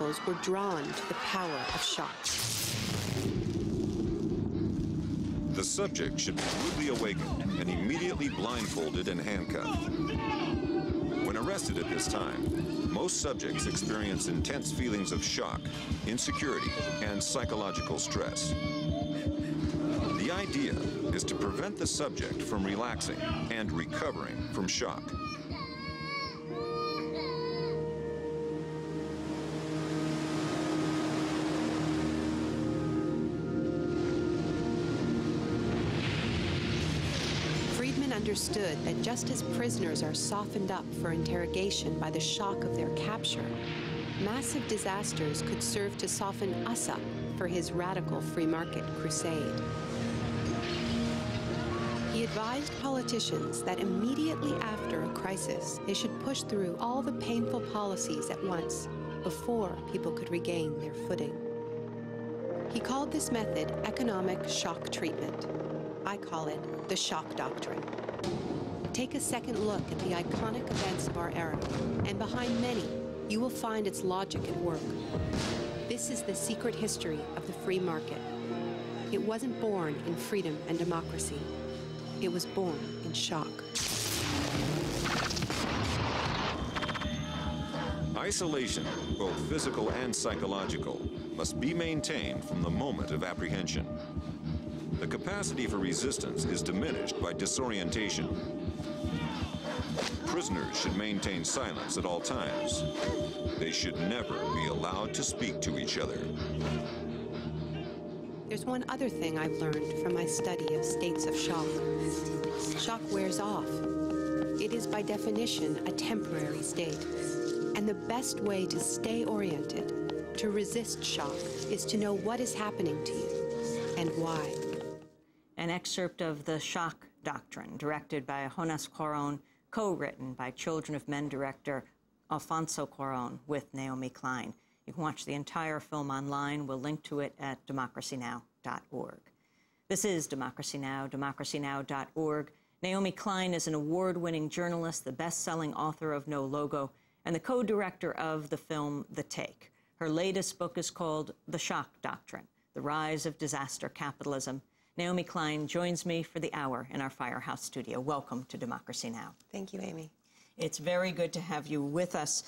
peoples were drawn to the power of shock. The subject should be rudely awakened and immediately blindfolded and handcuffed. When arrested at this time, most subjects experience intense feelings of shock, insecurity, and psychological stress. The idea is to prevent the subject from relaxing and recovering from shock. Understood that just as prisoners are softened up for interrogation by the shock of their capture, massive disasters could serve to soften us up for his radical free market crusade. He advised politicians that immediately after a crisis, they should push through all the painful policies at once before people could regain their footing. He called this method economic shock treatment. I call it the shock doctrine. Take a second look at the iconic events of our era, and behind many, you will find its logic at work. This is the secret history of the free market. It wasn't born in freedom and democracy. It was born in shock. Isolation, both physical and psychological, must be maintained from the moment of apprehension. The capacity for resistance is diminished by disorientation. Prisoners should maintain silence at all times. They should never be allowed to speak to each other. There's one other thing I've learned from my study of states of shock. Shock wears off. It is by definition a temporary state. And the best way to stay oriented, to resist shock, is to know what is happening to you and why. An excerpt of The Shock Doctrine, directed by Jonas Cuarón, co-written by Children of Men director Alfonso Cuarón with Naomi Klein. You can watch the entire film online. We'll link to it at democracynow.org. This is Democracy Now!, democracynow.org. Naomi Klein is an award-winning journalist, the best-selling author of No Logo, and the co-director of the film The Take. Her latest book is called The Shock Doctrine, The Rise of Disaster Capitalism. Naomi Klein joins me for the hour in our Firehouse studio. Welcome to Democracy Now! Thank you, Amy. It's very good to have you with us.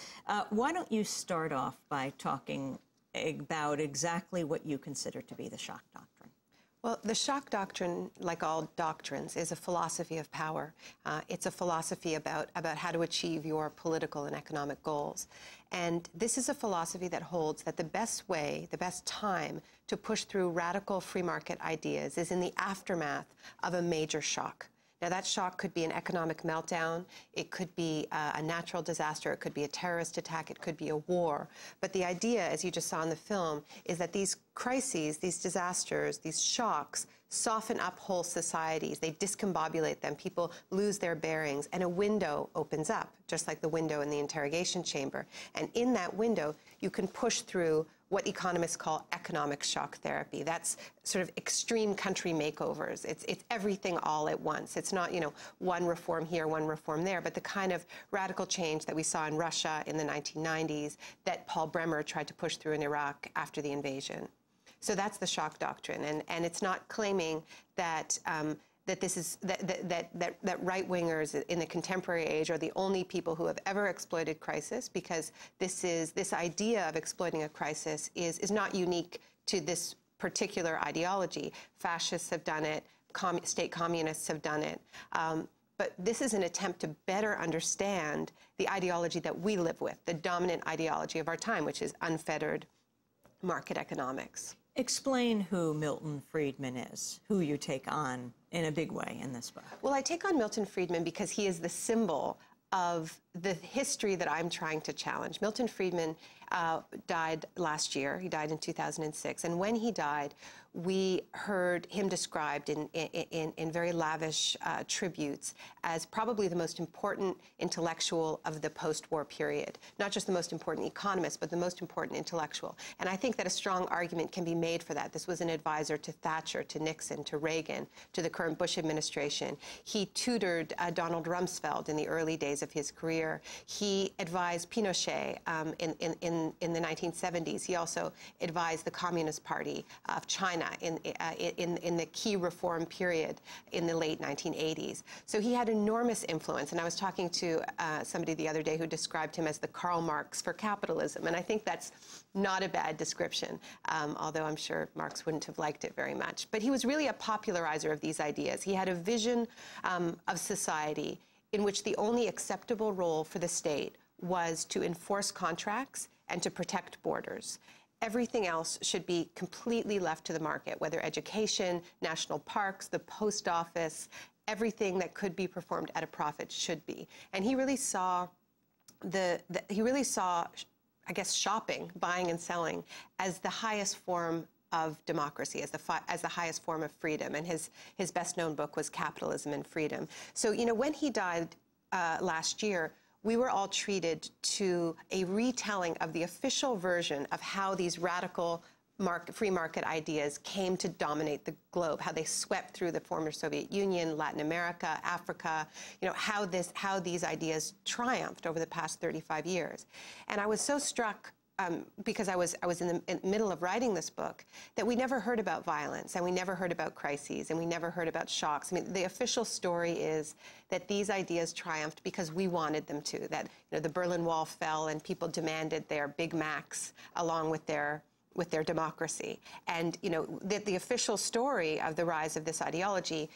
Why don't you start off by talking about exactly what you consider to be the shock doctrine? Well, the shock doctrine, like all doctrines, is a philosophy of power. It's a philosophy about how to achieve your political and economic goals. And this is a philosophy that holds that the best way, the best time to push through radical free market ideas is in the aftermath of a major shock. Now, that shock could be an economic meltdown, it could be a natural disaster, it could be a terrorist attack, it could be a war. But the idea, as you just saw in the film, is that these crises, these disasters, these shocks soften up whole societies. They discombobulate them. People lose their bearings, and a window opens up, just like the window in the interrogation chamber. And in that window, you can push through what economists call economic shock therapy. That's sort of extreme country makeovers. It's everything all at once. It's not, one reform here, one reform there, but the kind of radical change that we saw in Russia in the 1990s, that Paul Bremer tried to push through in Iraq after the invasion. So that's the shock doctrine, and it's not claiming that that right-wingers in the contemporary age are the only people who have ever exploited crisis, because this idea of exploiting a crisis is not unique to this particular ideology. Fascists have done it, state communists have done it. But this is an attempt to better understand the ideology that we live with, the dominant ideology of our time, which is unfettered market economics. Explain who Milton Friedman is, who you take on in a big way in this book. Well, I take on Milton Friedman because he is the symbol of the history that I'm trying to challenge. Milton Friedman died last year. He died in 2006. And when he died, we heard him described in very lavish tributes as probably the most important intellectual of the post-war period. Not just the most important economist, but the most important intellectual. And I think that a strong argument can be made for that. This was an advisor to Thatcher, to Nixon, to Reagan, to the current Bush administration. He tutored Donald Rumsfeld in the early days of his career. career. He advised Pinochet in the 1970s. He also advised the Communist Party of China in the key reform period in the late 1980s. So he had enormous influence. And I was talking to somebody the other day who described him as the Karl Marx for capitalism. And I think that's not a bad description, although I'm sure Marx wouldn't have liked it very much. But he was really a popularizer of these ideas. He had a vision of society in which the only acceptable role for the state was to enforce contracts and to protect borders. Everything else should be completely left to the market, whether education, national parks, the post office, everything that could be performed at a profit should be. And he really saw I guess, shopping, buying and selling, as the highest form of democracy, as the highest form of freedom. And his best-known book was Capitalism and Freedom. So, you know, when he died last year, we were all treated to a retelling of the official version of how these radical free market ideas came to dominate the globe, how they swept through the former Soviet Union, Latin America, Africa, you know, how these ideas triumphed over the past 35 years. And I was so struck because I was in the middle of writing this book, that we never heard about violence, and we never heard about crises, and we never heard about shocks. I mean, the official story is that these ideas triumphed because we wanted them to, that, you know, the Berlin Wall fell and people demanded their Big Macs along with their democracy. And, you know, the official story of the rise of this ideology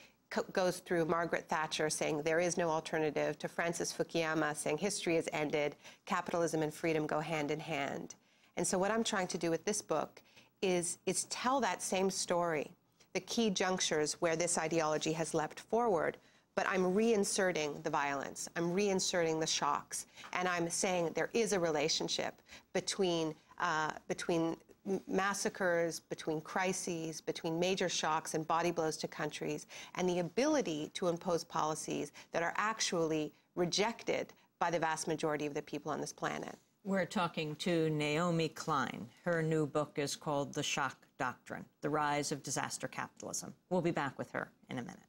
goes through Margaret Thatcher saying there is no alternative, to Francis Fukuyama saying history has ended, capitalism and freedom go hand in hand. And so what I'm trying to do with this book is tell that same story, the key junctures where this ideology has leapt forward, but I'm reinserting the violence, I'm reinserting the shocks, and I'm saying there is a relationship between massacres, between crises, between major shocks and body blows to countries, and the ability to impose policies that are actually rejected by the vast majority of the people on this planet. We're talking to Naomi Klein. Her new book is called The Shock Doctrine, The Rise of Disaster Capitalism. We'll be back with her in a minute.